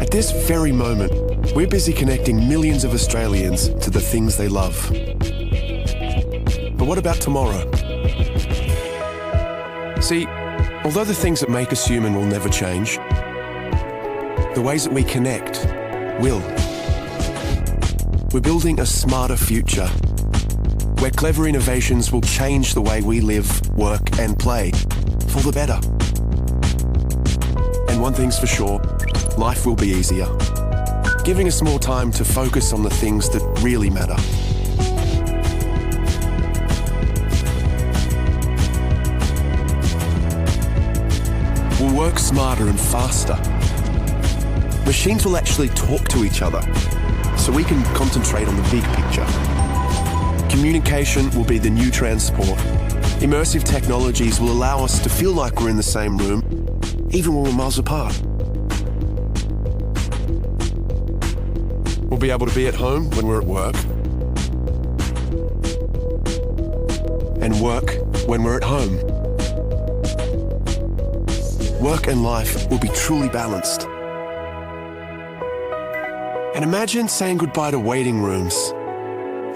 At this very moment, we're busy connecting millions of Australians to the things they love. But what about tomorrow? See, although the things that make us human will never change, the ways that we connect will. We're building a smarter future where clever innovations will change the way we live, work and play for the better. And one thing's for sure, life will be easier, giving us more time to focus on the things that really matter. We'll work smarter and faster. Machines will actually talk to each other, so we can concentrate on the big picture. Communication will be the new transport. Immersive technologies will allow us to feel like we're in the same room, even when we're miles apart. We'll be able to be at home when we're at work, and work when we're at home. Work and life will be truly balanced. And imagine saying goodbye to waiting rooms.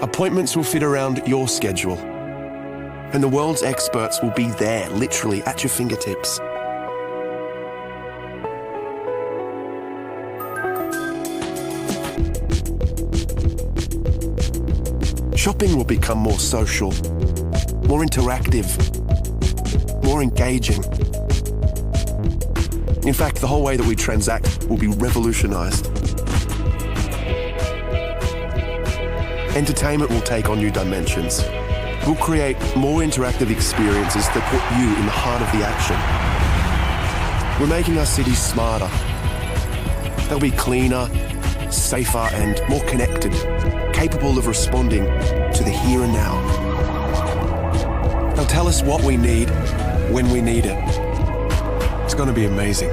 Appointments will fit around your schedule, and the world's experts will be there, literally at your fingertips. Shopping will become more social, more interactive, more engaging. In fact, the whole way that we transact will be revolutionized. Entertainment will take on new dimensions. We'll create more interactive experiences that put you in the heart of the action. We're making our cities smarter. They'll be cleaner, safer and more connected, capable of responding to the here and now. They'll tell us what we need, when we need it. It's going to be amazing.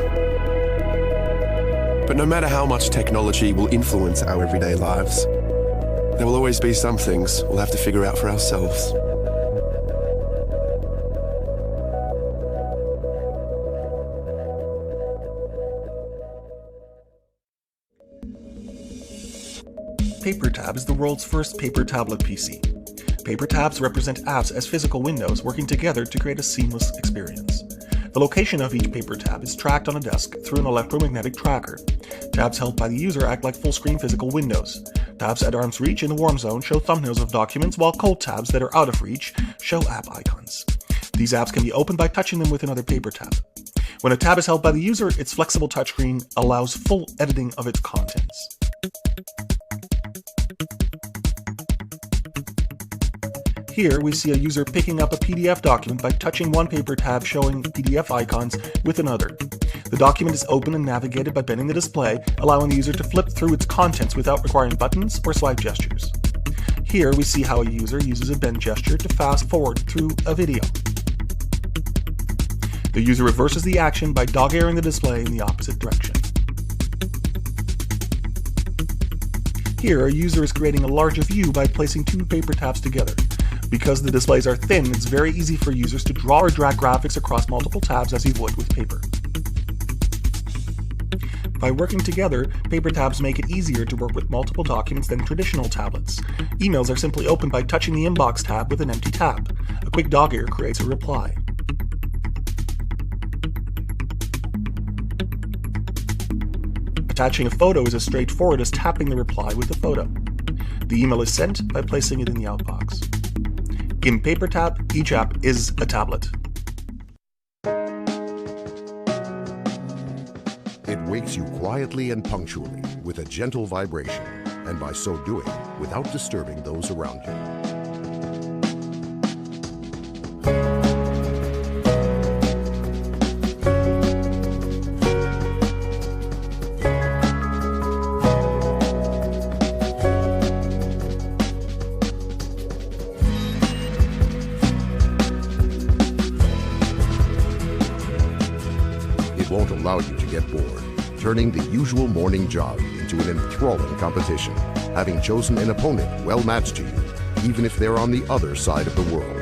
But no matter how much technology will influence our everyday lives, there will always be some things we'll have to figure out for ourselves. PaperTab is the world's first paper tablet PC. Paper tabs represent apps as physical windows working together to create a seamless experience. The location of each paper tab is tracked on a desk through an electromagnetic tracker. Tabs held by the user act like full-screen physical windows. Tabs at arm's reach in the warm zone show thumbnails of documents, while cold tabs that are out of reach show app icons. These apps can be opened by touching them with another paper tab. When a tab is held by the user, its flexible touchscreen allows full editing of its contents. Here we see a user picking up a PDF document by touching one paper tab showing PDF icons with another. The document is open and navigated by bending the display, allowing the user to flip through its contents without requiring buttons or swipe gestures. Here we see how a user uses a bend gesture to fast forward through a video. The user reverses the action by dog-earing the display in the opposite direction. Here, a user is creating a larger view by placing two paper tabs together. Because the displays are thin, it's very easy for users to draw or drag graphics across multiple tabs as you would with paper. By working together, paper tabs make it easier to work with multiple documents than traditional tablets. Emails are simply opened by touching the Inbox tab with an empty tab. A quick dog ear creates a reply. Attaching a photo is as straightforward as tapping the reply with the photo. The email is sent by placing it in the outbox. In PaperTab, each app is a tablet. It wakes you quietly and punctually with a gentle vibration, and by so doing, without disturbing those around you. Won't allow you to get bored, turning the usual morning jog into an enthralling competition, having chosen an opponent well matched to you, even if they're on the other side of the world.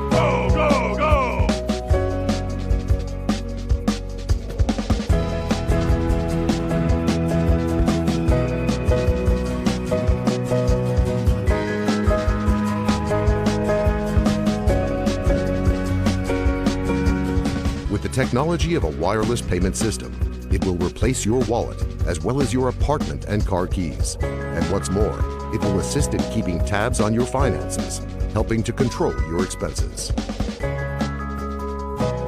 Go, go, go! technology of a wireless payment system, it will replace your wallet as well as your apartment and car keys. And what's more, it will assist in keeping tabs on your finances, helping to control your expenses.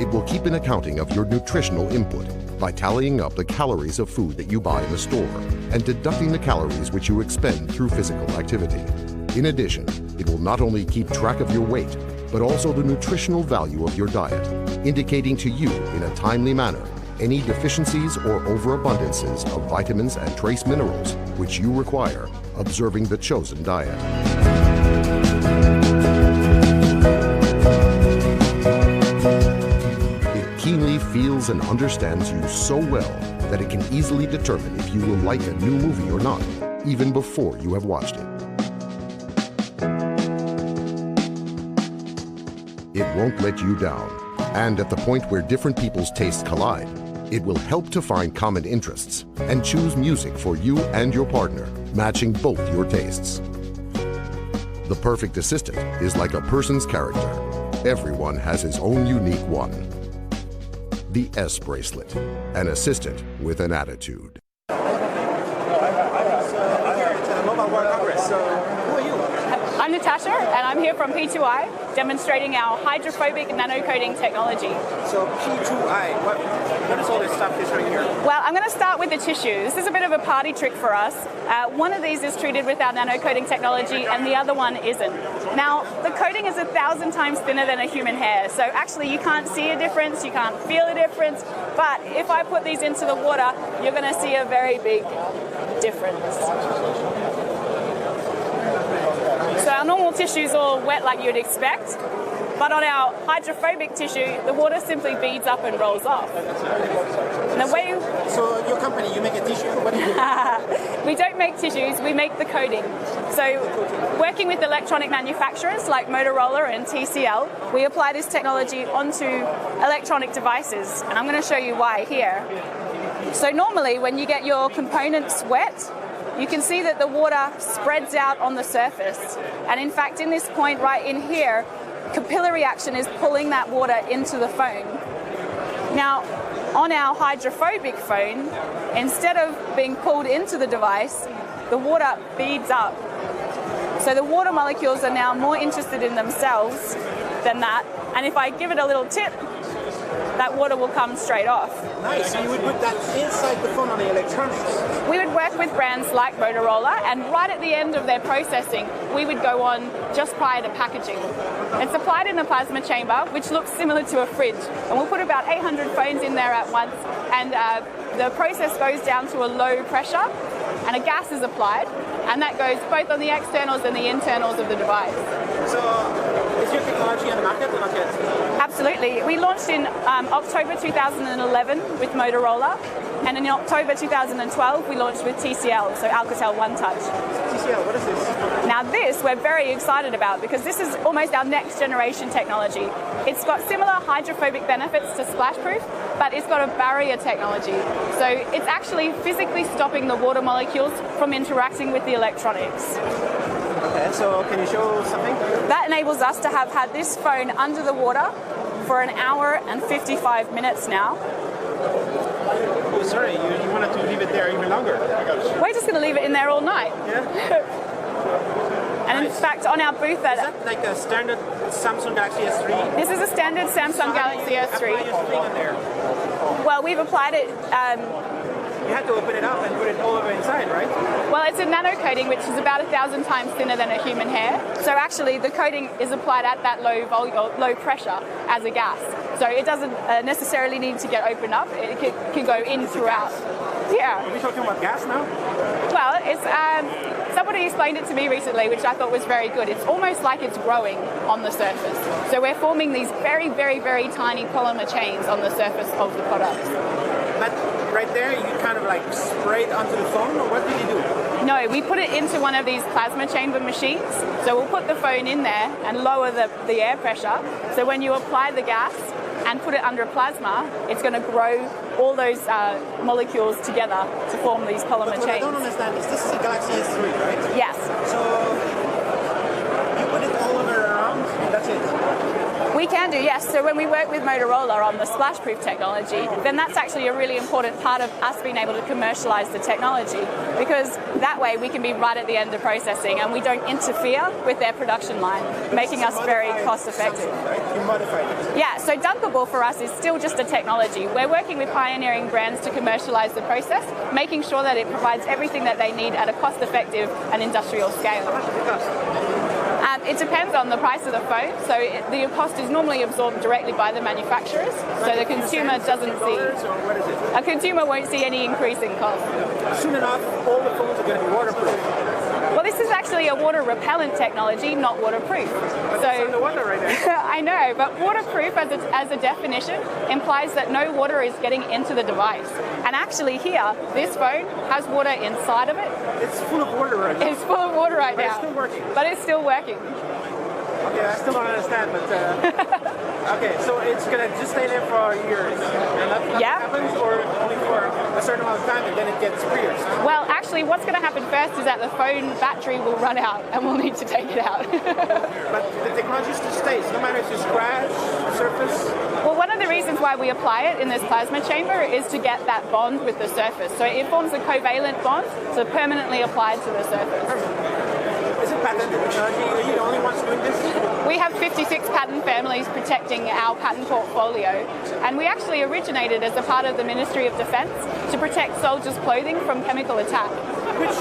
It will keep an accounting of your nutritional input by tallying up the calories of food that you buy in the store and deducting the calories which you expend through physical activity. In addition, it will not only keep track of your weight, but also the nutritional value of your diet, indicating to you in a timely manner any deficiencies or overabundances of vitamins and trace minerals which you require, observing the chosen diet. It keenly feels and understands you so well that it can easily determine if you will like a new movie or not, even before you have watched it. It won't let you down, and at the point where different people's tastes collide, it will help to find common interests and choose music for you and your partner, matching both your tastes. The perfect assistant is like a person's character. Everyone has his own unique one. The S bracelet, an assistant with an attitude. I'm Natasha, and I'm here from P2I, demonstrating our hydrophobic nanocoating technology. So P2I, what is all this stuff that's right here? Well, I'm going to start with the tissue. This is a bit of a party trick for us. One of these is treated with our nanocoating technology, and the other one isn't. Now, the coating is 1,000 times thinner than a human hair, so actually you can't see a difference, you can't feel a difference, but if I put these into the water, you're going to see a very big difference. So our normal tissue is all wet like you'd expect, but on our hydrophobic tissue, the water simply beads up and rolls off. And the way So your company, you make a tissue? What do you do? we don't make tissues, we make the coating. So working with electronic manufacturers like Motorola and TCL, we apply this technology onto electronic devices, and I'm going to show you why here. So normally when you get your components wet, you can see that the water spreads out on the surface. And in fact, in this point right in here, capillary action is pulling that water into the phone. Now, on our hydrophobic phone, instead of being pulled into the device, the water beads up. So the water molecules are now more interested in themselves than that. And if I give it a little tip, that water will come straight off. Nice, so you would put that inside the phone on the electronics? We would work with brands like Motorola, and right at the end of their processing, we would go on just prior to packaging. It's applied in a plasma chamber, which looks similar to a fridge, and we'll put about 800 phones in there at once, and the process goes down to a low pressure, and a gas is applied, and that goes both on the externals and the internals of the device. So, is your technology on the market or not yet? Absolutely. We launched in October 2011 with Motorola, and in October 2012 we launched with TCL, so Alcatel One Touch. TCL, what is this? Now this we're very excited about because this is almost our next generation technology. It's got similar hydrophobic benefits to splashproof, but it's got a barrier technology. So it's actually physically stopping the water molecules from interacting with the electronics. Okay, so can you show something? That enables us to have had this phone under the water for 1 hour and 55 minutes now. Oh, sorry, you wanted to leave it there even longer. We're just going to leave it in there all night. Yeah? And in fact, on our booth Is that like a standard Samsung Galaxy S3? this is a standard Samsung Galaxy Apply S3. your thing in there. Well, we've applied it. You had to open it up and put it all over inside, right? Well, it's a nano coating, which is about 1,000 times thinner than a human hair. So actually, the coating is applied at that low pressure as a gas. So it doesn't necessarily need to get opened up. It can go in throughout. Yeah. Are we talking about gas now? Well, it's somebody explained it to me recently, which I thought was very good. It's almost like it's growing on the surface. So we're forming these very, very, very tiny polymer chains on the surface of the products. But right there, you kind of like spray it onto the phone, or what do you do? No, we put it into one of these plasma chamber machines. So we'll put the phone in there and lower the air pressure. So when you apply the gas and put it under plasma, it's going to grow all those molecules together to form these polymer But what chains. I don't understand is this is a Galaxy S3, right? Yes. So you put it all over around, and that's it. We We can do, yes. So when we work with Motorola on the splash-proof technology, then that's actually a really important part of us being able to commercialize the technology, because that way we can be right at the end of processing and we don't interfere with their production line, making us very cost-effective. Right? You modify it. Yeah, so dunkable for us is still just a technology. We're working with pioneering brands to commercialize the process, making sure that it provides everything that they need at a cost-effective and industrial scale. It depends on the price of the phone, so the cost is normally absorbed directly by the manufacturers, so the consumer doesn't see. What is it? A consumer won't see any increase in cost. Soon enough, all the phones are going to be waterproof. Well, this is actually a water repellent technology, not waterproof. But it's underwater right now. I know, but waterproof as a definition implies that no water is getting into the device. And actually here, this phone has water inside of it. It's full of water right now. It's full of water right now. But it's still working. But it's still working. Okay, I still don't understand, but okay, so it's gonna just stay there for years, and nothing happens, or only for a certain amount of time, and then it gets pierced. Well, actually, what's going to happen first is that the phone battery will run out, and we'll need to take it out. But the technology still stays, no matter if you scratch the surface. Well, one of the reasons why we apply it in this plasma chamber is to get that bond with the surface. So it forms a covalent bond, so permanently applied to the surface. Is it patented technology? Are you the only ones doing this? We have 56 patent families protecting our patent portfolio, and we actually originated as a part of the Ministry of Defence to protect soldiers' clothing from chemical attack. Which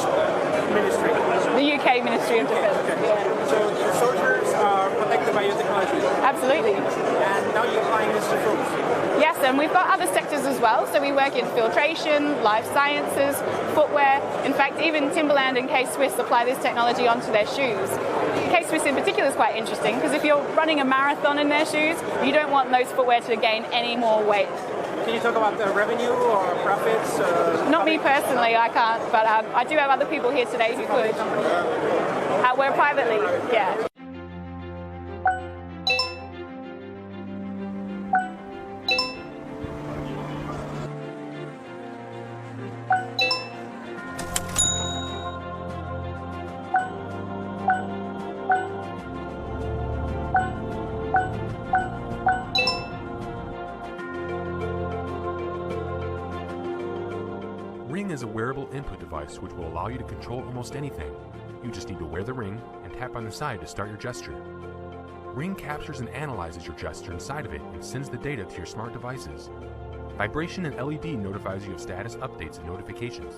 ministry? The UK Ministry of Defence. Okay. Yeah. So the soldiers are protected by your technology? Absolutely. And now you're applying this to phones? Yes, and we've got other sectors as well. So we work in filtration, life sciences, footwear. In fact, even Timberland and K-Swiss apply this technology onto their shoes. K-Swiss in particular is quite interesting because if you're running a marathon in their shoes, you don't want those footwear to gain any more weight. Can you talk about the revenue or profits? Not me personally, I can't, but I do have other people here today who could. We're privately, yeah. Ring is a wearable input device which will allow you to control almost anything. You just need to wear the ring and tap on the side to start your gesture. Ring captures and analyzes your gesture inside of it and sends the data to your smart devices. Vibration and LED notifies you of status updates and notifications.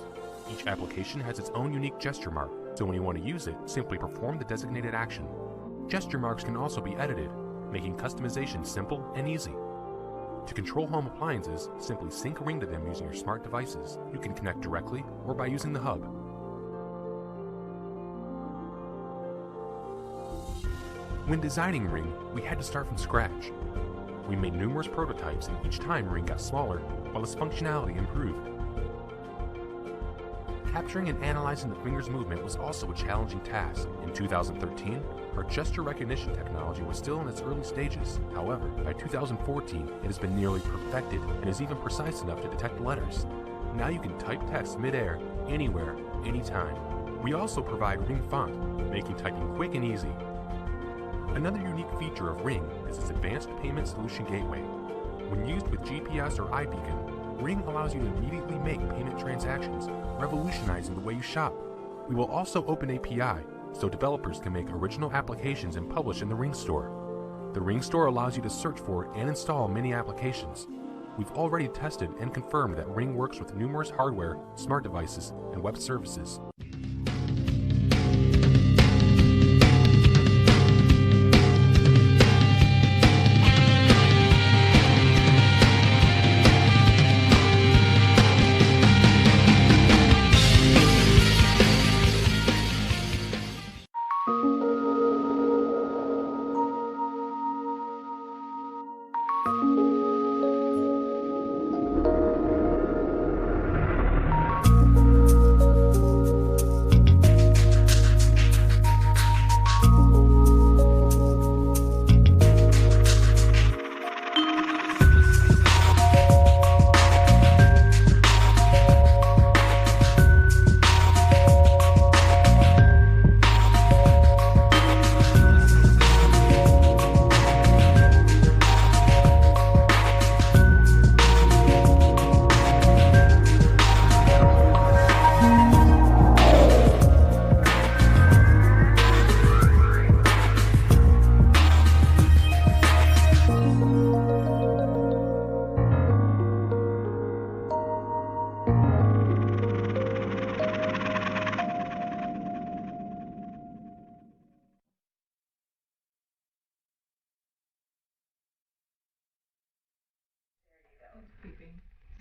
Each application has its own unique gesture mark, so when you want to use it, simply perform the designated action. Gesture marks can also be edited, making customization simple and easy. To control home appliances, simply sync a ring to them using your smart devices. You can connect directly or by using the hub. When designing Ring, we had to start from scratch. We made numerous prototypes and each time Ring got smaller while its functionality improved. Capturing and analyzing the finger's movement was also a challenging task. In 2013, our gesture recognition technology was still in its early stages. However, by 2014, it has been nearly perfected and is even precise enough to detect letters. Now you can type text mid-air, anywhere, anytime. We also provide Ring font, making typing quick and easy. Another unique feature of Ring is its advanced payment solution gateway. When used with GPS or iBeacon, Ring allows you to immediately make payment transactions, revolutionizing the way you shop. We will also open API, so developers can make original applications and publish in the Ring Store. The Ring Store allows you to search for and install many applications. We've already tested and confirmed that Ring works with numerous hardware, smart devices, and web services.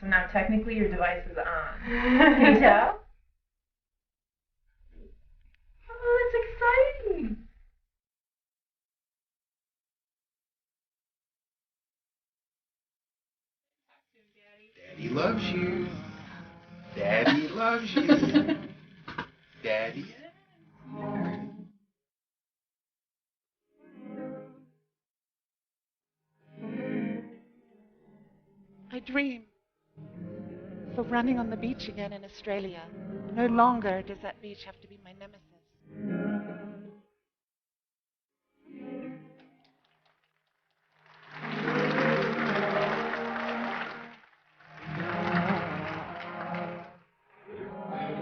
So now technically your device is on. Can you tell? Oh, that's exciting! Daddy loves you. Daddy loves you. Daddy. I dream of running on the beach again in Australia. No longer does that beach have to be my nemesis.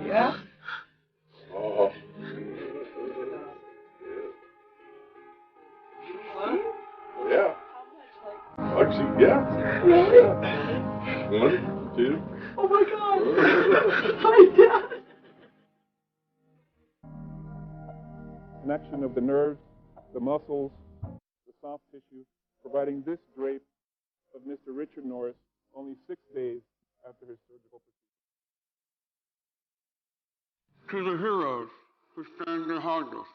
Yeah? Oh. Yeah. Actually, yeah. Really? Yeah. 1, 2. Oh my god! Hi, Dad! Connection of the nerves, the muscles, the soft tissue, providing this drape of Mr. Richard Norris only 6 days after his surgical procedure. To the heroes who stand behind us,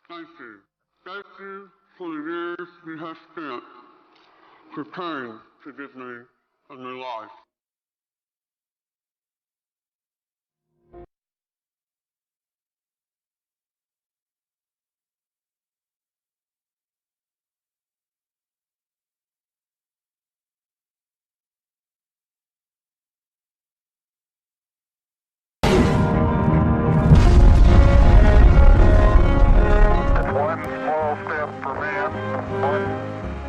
thank you. Thank you for the years you have spent preparing to give me a new life. One small step for man, one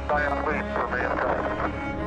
giant leap for mankind.